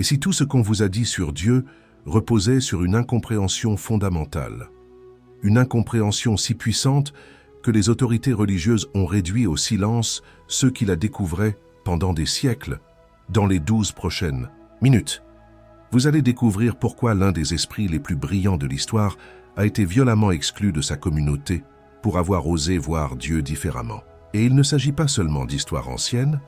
si tout ce qu'on vous a dit sur Dieu reposait sur une incompréhension fondamentale? Une incompréhension si puissante que les autorités religieuses ont réduit au silence ceux qui la découvraient pendant des siècles. Dans les 12 prochaines minutes, vous allez découvrir pourquoi l'un des esprits les plus brillants de l'histoire a été violemment exclu de sa communauté pour avoir osé voir Dieu différemment. Et il ne s'agit pas seulement d'histoire ancienne,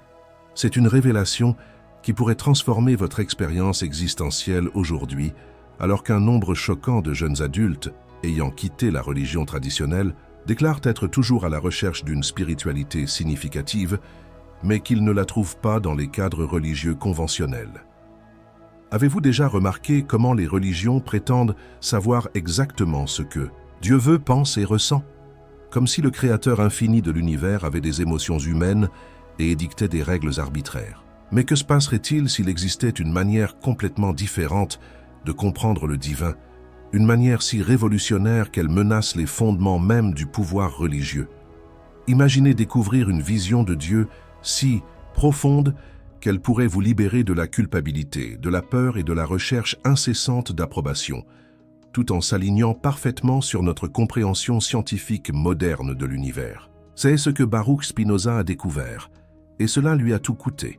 c'est une révélation qui pourrait transformer votre expérience existentielle aujourd'hui, alors qu'un nombre choquant de jeunes adultes ayant quitté la religion traditionnelle déclarent être toujours à la recherche d'une spiritualité significative, mais qu'ils ne la trouvent pas dans les cadres religieux conventionnels. Avez-vous déjà remarqué comment les religions prétendent savoir exactement ce que Dieu veut, pense et ressent? Comme si le Créateur infini de l'univers avait des émotions humaines et édictait des règles arbitraires. Mais que se passerait-il s'il existait une manière complètement différente de comprendre le divin, une manière si révolutionnaire qu'elle menace les fondements même du pouvoir religieux? Imaginez découvrir une vision de Dieu si profonde qu'elle pourrait vous libérer de la culpabilité, de la peur et de la recherche incessante d'approbation, tout en s'alignant parfaitement sur notre compréhension scientifique moderne de l'univers. C'est ce que Baruch Spinoza a découvert, et cela lui a tout coûté.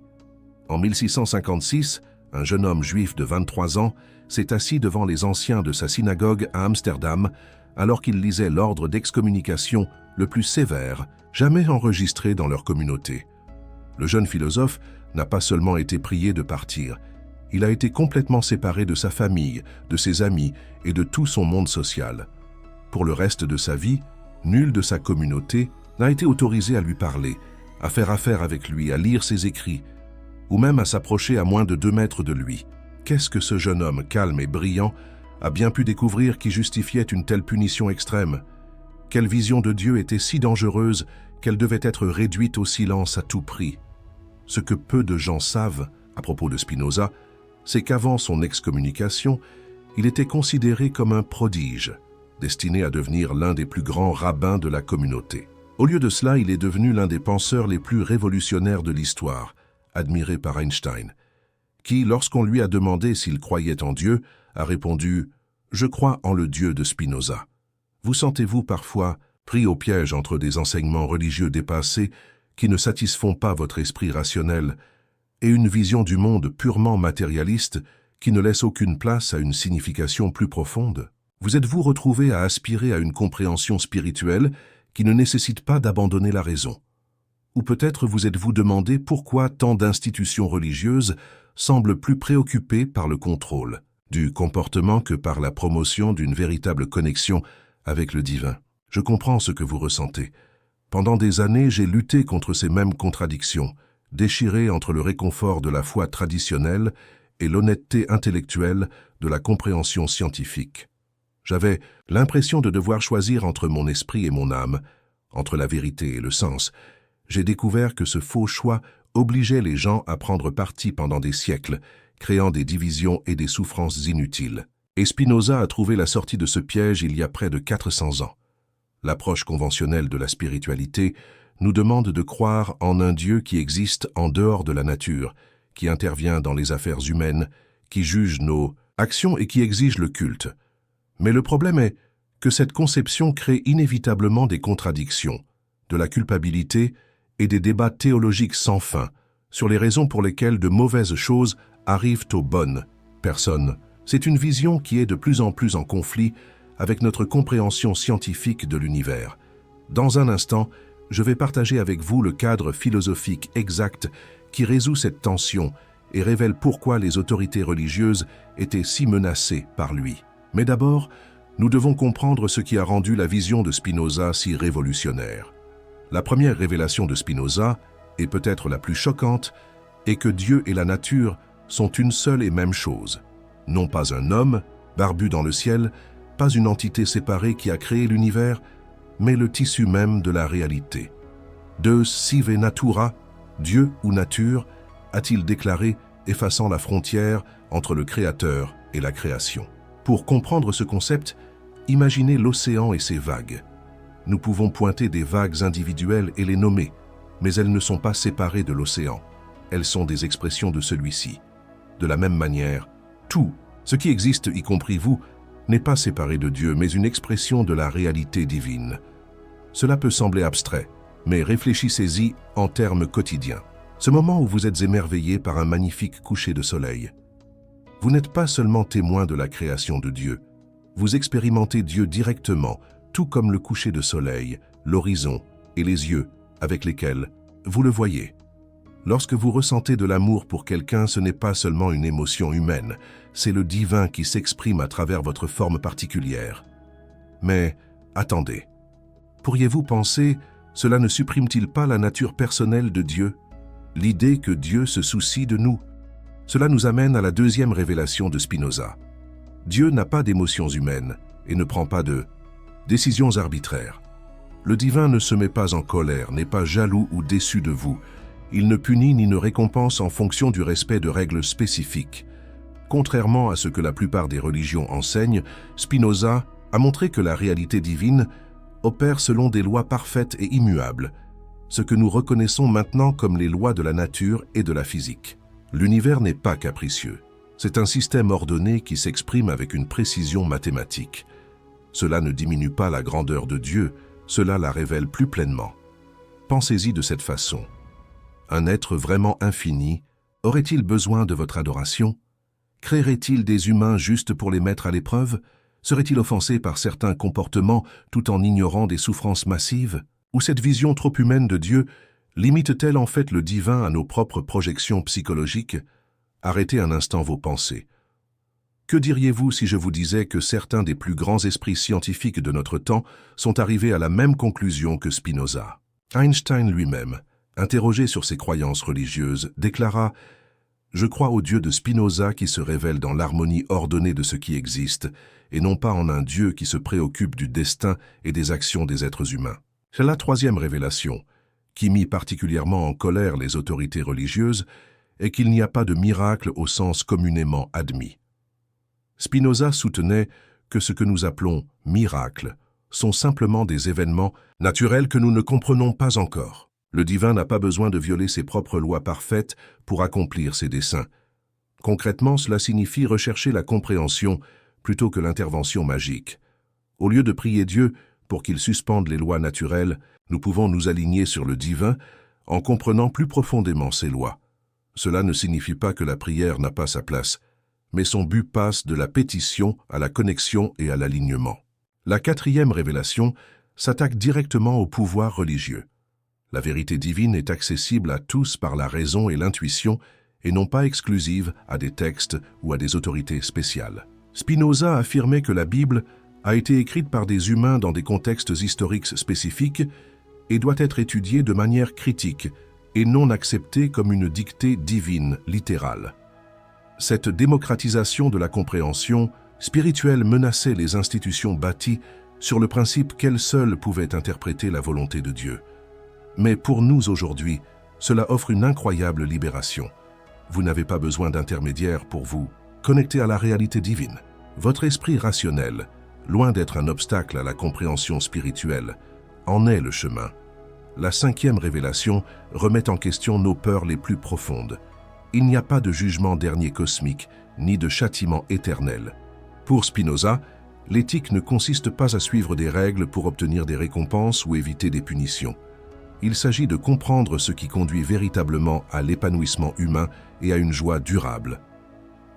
En 1656, un jeune homme juif de 23 ans s'est assis devant les anciens de sa synagogue à Amsterdam alors qu'il lisait l'ordre d'excommunication le plus sévère jamais enregistré dans leur communauté. Le jeune philosophe n'a pas seulement été prié de partir, il a été complètement séparé de sa famille, de ses amis et de tout son monde social. Pour le reste de sa vie, nul de sa communauté n'a été autorisé à lui parler, à faire affaire avec lui, à lire ses écrits, ou même à s'approcher à moins de 2 mètres de lui. Qu'est-ce que ce jeune homme calme et brillant a bien pu découvrir qui justifiait une telle punition extrême? Quelle vision de Dieu était si dangereuse qu'elle devait être réduite au silence à tout prix? Ce que peu de gens savent à propos de Spinoza, c'est qu'avant son excommunication, il était considéré comme un prodige, destiné à devenir l'un des plus grands rabbins de la communauté. Au lieu de cela, il est devenu l'un des penseurs les plus révolutionnaires de l'histoire, admiré par Einstein, qui, lorsqu'on lui a demandé s'il croyait en Dieu, a répondu « Je crois en le Dieu de Spinoza ». Vous sentez-vous parfois pris au piège entre des enseignements religieux dépassés qui ne satisfont pas votre esprit rationnel et une vision du monde purement matérialiste qui ne laisse aucune place à une signification plus profonde? Vous êtes-vous retrouvé à aspirer à une compréhension spirituelle qui ne nécessite pas d'abandonner la raison? Ou peut-être vous êtes-vous demandé pourquoi tant d'institutions religieuses semblent plus préoccupées par le contrôle du comportement que par la promotion d'une véritable connexion avec le divin? Je comprends ce que vous ressentez. Pendant des années, j'ai lutté contre ces mêmes contradictions, déchiré entre le réconfort de la foi traditionnelle et l'honnêteté intellectuelle de la compréhension scientifique. J'avais l'impression de devoir choisir entre mon esprit et mon âme, entre la vérité et le sens. J'ai découvert que ce faux choix obligeait les gens à prendre parti pendant des siècles, créant des divisions et des souffrances inutiles. Et Spinoza a trouvé la sortie de ce piège il y a près de 400 ans. L'approche conventionnelle de la spiritualité nous demande de croire en un Dieu qui existe en dehors de la nature, qui intervient dans les affaires humaines, qui juge nos actions et qui exige le culte. Mais le problème est que cette conception crée inévitablement des contradictions, de la culpabilité et des débats théologiques sans fin sur les raisons pour lesquelles de mauvaises choses arrivent aux bonnes personnes. C'est une vision qui est de plus en plus en conflit avec notre compréhension scientifique de l'univers. Dans un instant, je vais partager avec vous le cadre philosophique exact qui résout cette tension et révèle pourquoi les autorités religieuses étaient si menacées par lui. Mais d'abord, nous devons comprendre ce qui a rendu la vision de Spinoza si révolutionnaire. La première révélation de Spinoza, et peut-être la plus choquante, est que Dieu et la nature sont une seule et même chose. Non pas un homme, barbu dans le ciel, pas une entité séparée qui a créé l'univers, mais le tissu même de la réalité. Deus sive natura, Dieu ou nature, a-t-il déclaré, effaçant la frontière entre le Créateur et la création. Pour comprendre ce concept, imaginez l'océan et ses vagues. Nous pouvons pointer des vagues individuelles et les nommer, mais elles ne sont pas séparées de l'océan. Elles sont des expressions de celui-ci. De la même manière, tout, ce qui existe, y compris vous, n'est pas séparé de Dieu, mais une expression de la réalité divine. Cela peut sembler abstrait, mais réfléchissez-y en termes quotidiens. Ce moment où vous êtes émerveillé par un magnifique coucher de soleil. Vous n'êtes pas seulement témoin de la création de Dieu, vous expérimentez Dieu directement, tout comme le coucher de soleil, l'horizon et les yeux avec lesquels vous le voyez. Lorsque vous ressentez de l'amour pour quelqu'un, ce n'est pas seulement une émotion humaine, c'est le divin qui s'exprime à travers votre forme particulière. Mais attendez, pourriez-vous penser, cela ne supprime-t-il pas la nature personnelle de Dieu? L'idée que Dieu se soucie de nous? Cela nous amène à la deuxième révélation de Spinoza. Dieu n'a pas d'émotions humaines et ne prend pas de décisions arbitraires. Le divin ne se met pas en colère, n'est pas jaloux ou déçu de vous. Il ne punit ni ne récompense en fonction du respect de règles spécifiques. Contrairement à ce que la plupart des religions enseignent, Spinoza a montré que la réalité divine opère selon des lois parfaites et immuables, ce que nous reconnaissons maintenant comme les lois de la nature et de la physique. L'univers n'est pas capricieux. C'est un système ordonné qui s'exprime avec une précision mathématique. Cela ne diminue pas la grandeur de Dieu, cela la révèle plus pleinement. Pensez-y de cette façon. Un être vraiment infini aurait-il besoin de votre adoration? Créerait-il des humains juste pour les mettre à l'épreuve? Serait-il offensé par certains comportements tout en ignorant des souffrances massives? Ou cette vision trop humaine de Dieu limite-t-elle en fait le divin à nos propres projections psychologiques? Arrêtez un instant vos pensées. Que diriez-vous si je vous disais que certains des plus grands esprits scientifiques de notre temps sont arrivés à la même conclusion que Spinoza? Einstein lui-même, interrogé sur ses croyances religieuses, déclara « Je crois au Dieu de Spinoza qui se révèle dans l'harmonie ordonnée de ce qui existe, et non pas en un Dieu qui se préoccupe du destin et des actions des êtres humains. » C'est la troisième révélation, qui mit particulièrement en colère les autorités religieuses, est qu'il n'y a pas de miracle au sens communément admis. Spinoza soutenait que ce que nous appelons « miracles » sont simplement des événements naturels que nous ne comprenons pas encore. Le divin n'a pas besoin de violer ses propres lois parfaites pour accomplir ses desseins. Concrètement, cela signifie rechercher la compréhension plutôt que l'intervention magique. Au lieu de prier Dieu pour qu'il suspende les lois naturelles, nous pouvons nous aligner sur le divin en comprenant plus profondément ses lois. Cela ne signifie pas que la prière n'a pas sa place, mais son but passe de la pétition à la connexion et à l'alignement. La quatrième révélation s'attaque directement au pouvoir religieux. La vérité divine est accessible à tous par la raison et l'intuition et non pas exclusive à des textes ou à des autorités spéciales. Spinoza affirmait que la Bible a été écrite par des humains dans des contextes historiques spécifiques et doit être étudiée de manière critique et non acceptée comme une dictée divine littérale. Cette démocratisation de la compréhension spirituelle menaçait les institutions bâties sur le principe qu'elles seules pouvaient interpréter la volonté de Dieu. Mais pour nous aujourd'hui, cela offre une incroyable libération. Vous n'avez pas besoin d'intermédiaire pour vous connecter à la réalité divine. Votre esprit rationnel, loin d'être un obstacle à la compréhension spirituelle, en est le chemin. La cinquième révélation remet en question nos peurs les plus profondes. Il n'y a pas de jugement dernier cosmique, ni de châtiment éternel. Pour Spinoza, l'éthique ne consiste pas à suivre des règles pour obtenir des récompenses ou éviter des punitions. Il s'agit de comprendre ce qui conduit véritablement à l'épanouissement humain et à une joie durable.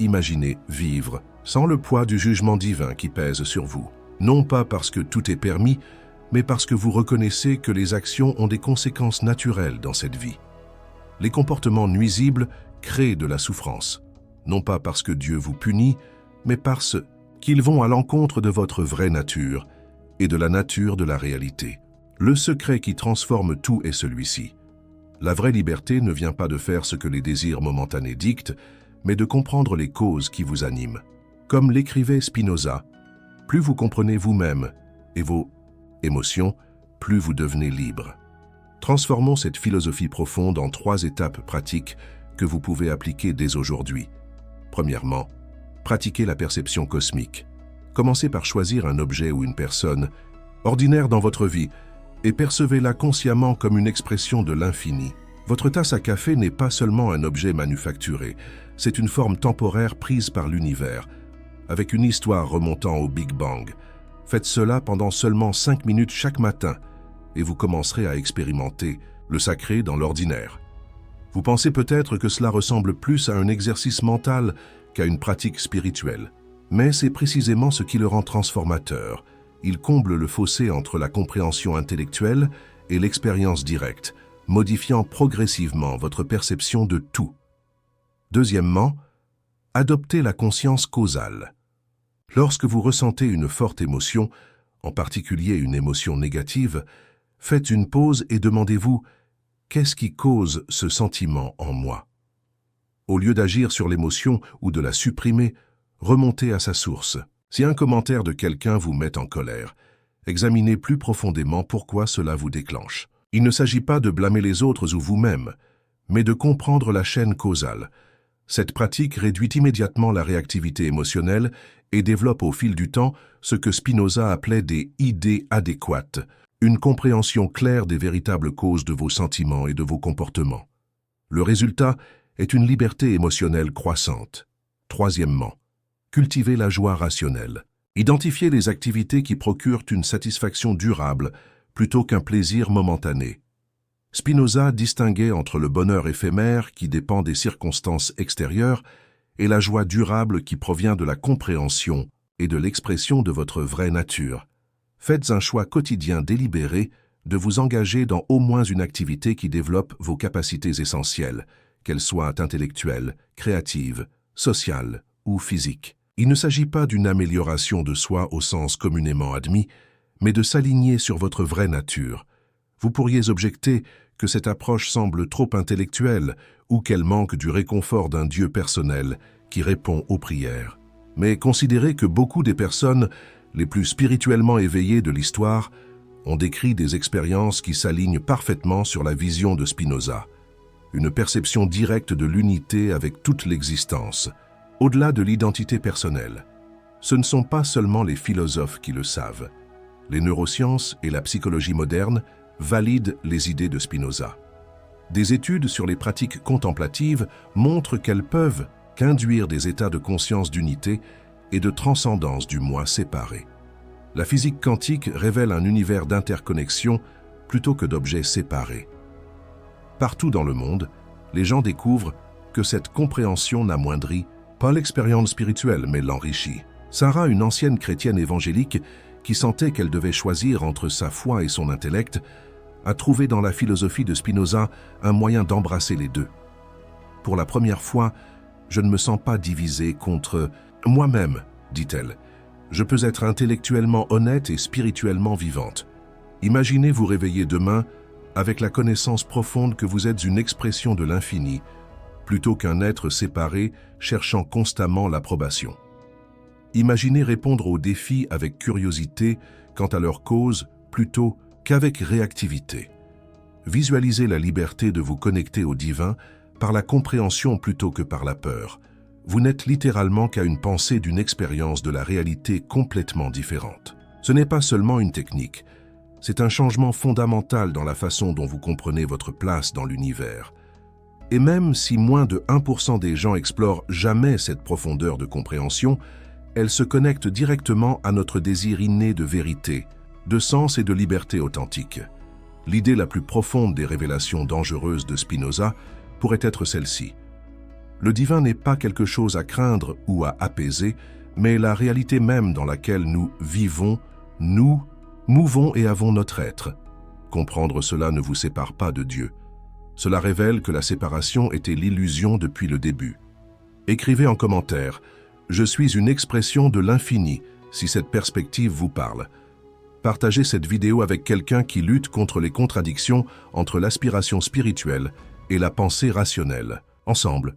Imaginez vivre sans le poids du jugement divin qui pèse sur vous. Non pas parce que tout est permis, mais parce que vous reconnaissez que les actions ont des conséquences naturelles dans cette vie. Les comportements nuisibles créent de la souffrance, non pas parce que Dieu vous punit, mais parce qu'ils vont à l'encontre de votre vraie nature et de la nature de la réalité. Le secret qui transforme tout est celui-ci. La vraie liberté ne vient pas de faire ce que les désirs momentanés dictent, mais de comprendre les causes qui vous animent. Comme l'écrivait Spinoza, plus vous comprenez vous-même et vos émotions, plus vous devenez libre. Transformons cette philosophie profonde en 3 étapes pratiques que vous pouvez appliquer dès aujourd'hui. Premièrement, pratiquez la perception cosmique. Commencez par choisir un objet ou une personne ordinaire dans votre vie et percevez-la consciemment comme une expression de l'infini. Votre tasse à café n'est pas seulement un objet manufacturé, c'est une forme temporaire prise par l'univers, avec une histoire remontant au Big Bang. Faites cela pendant seulement 5 minutes chaque matin, et vous commencerez à expérimenter le sacré dans l'ordinaire. Vous pensez peut-être que cela ressemble plus à un exercice mental qu'à une pratique spirituelle. Mais c'est précisément ce qui le rend transformateur. Il comble le fossé entre la compréhension intellectuelle et l'expérience directe, modifiant progressivement votre perception de tout. Deuxièmement, adoptez la conscience causale. Lorsque vous ressentez une forte émotion, en particulier une émotion négative, faites une pause et demandez-vous « Qu'est-ce qui cause ce sentiment en moi ?» Au lieu d'agir sur l'émotion ou de la supprimer, remontez à sa source. Si un commentaire de quelqu'un vous met en colère, examinez plus profondément pourquoi cela vous déclenche. Il ne s'agit pas de blâmer les autres ou vous-même, mais de comprendre la chaîne causale. Cette pratique réduit immédiatement la réactivité émotionnelle et développe au fil du temps ce que Spinoza appelait des idées adéquates, une compréhension claire des véritables causes de vos sentiments et de vos comportements. Le résultat est une liberté émotionnelle croissante. Troisièmement, cultivez la joie rationnelle. Identifiez les activités qui procurent une satisfaction durable plutôt qu'un plaisir momentané. Spinoza distinguait entre le bonheur éphémère qui dépend des circonstances extérieures et la joie durable qui provient de la compréhension et de l'expression de votre vraie nature. Faites un choix quotidien délibéré de vous engager dans au moins une activité qui développe vos capacités essentielles, qu'elles soient intellectuelles, créatives, sociales ou physiques. Il ne s'agit pas d'une amélioration de soi au sens communément admis, mais de s'aligner sur votre vraie nature. Vous pourriez objecter que cette approche semble trop intellectuelle ou qu'elle manque du réconfort d'un Dieu personnel qui répond aux prières. Mais considérez que beaucoup des personnes les plus spirituellement éveillées de l'histoire ont décrit des expériences qui s'alignent parfaitement sur la vision de Spinoza, une perception directe de l'unité avec toute l'existence, au-delà de l'identité personnelle. Ce ne sont pas seulement les philosophes qui le savent. Les neurosciences et la psychologie moderne valident les idées de Spinoza. Des études sur les pratiques contemplatives montrent qu'elles peuvent qu'induire des états de conscience d'unité et de transcendance du moi séparé. La physique quantique révèle un univers d'interconnexion plutôt que d'objets séparés. Partout dans le monde, les gens découvrent que cette compréhension n'amoindrit pas l'expérience spirituelle mais l'enrichit. Sarah, une ancienne chrétienne évangélique qui sentait qu'elle devait choisir entre sa foi et son intellect, a trouvé dans la philosophie de Spinoza un moyen d'embrasser les deux. Pour la première fois, je ne me sens pas divisée contre moi-même, dit-elle. Je peux être intellectuellement honnête et spirituellement vivante. Imaginez vous réveiller demain avec la connaissance profonde que vous êtes une expression de l'infini, plutôt qu'un être séparé cherchant constamment l'approbation. Imaginez répondre aux défis avec curiosité quant à leur cause plutôt qu'avec réactivité. Visualisez la liberté de vous connecter au divin par la compréhension plutôt que par la peur. Vous n'êtes littéralement qu'à une pensée d'une expérience de la réalité complètement différente. Ce n'est pas seulement une technique, c'est un changement fondamental dans la façon dont vous comprenez votre place dans l'univers. Et même si moins de 1% des gens explorent jamais cette profondeur de compréhension, elle se connecte directement à notre désir inné de vérité, de sens et de liberté authentique. L'idée la plus profonde des révélations dangereuses de Spinoza pourrait être celle-ci. Le divin n'est pas quelque chose à craindre ou à apaiser, mais la réalité même dans laquelle nous vivons, nous mouvons et avons notre être. Comprendre cela ne vous sépare pas de Dieu. Cela révèle que la séparation était l'illusion depuis le début. Écrivez en commentaire « Je suis une expression de l'infini » si cette perspective vous parle. Partagez cette vidéo avec quelqu'un qui lutte contre les contradictions entre l'aspiration spirituelle et la pensée rationnelle. Ensemble,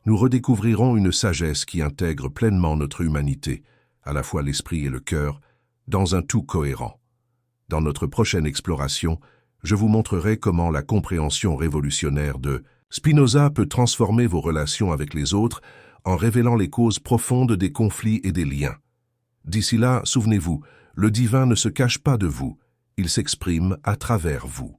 nous redécouvrirons une sagesse qui intègre pleinement notre humanité, à la fois l'esprit et le cœur, dans un tout cohérent. Dans notre prochaine exploration, je vous montrerai comment la compréhension révolutionnaire de Spinoza peut transformer vos relations avec les autres en révélant les causes profondes des conflits et des liens. D'ici là, souvenez-vous, le divin ne se cache pas de vous, il s'exprime à travers vous.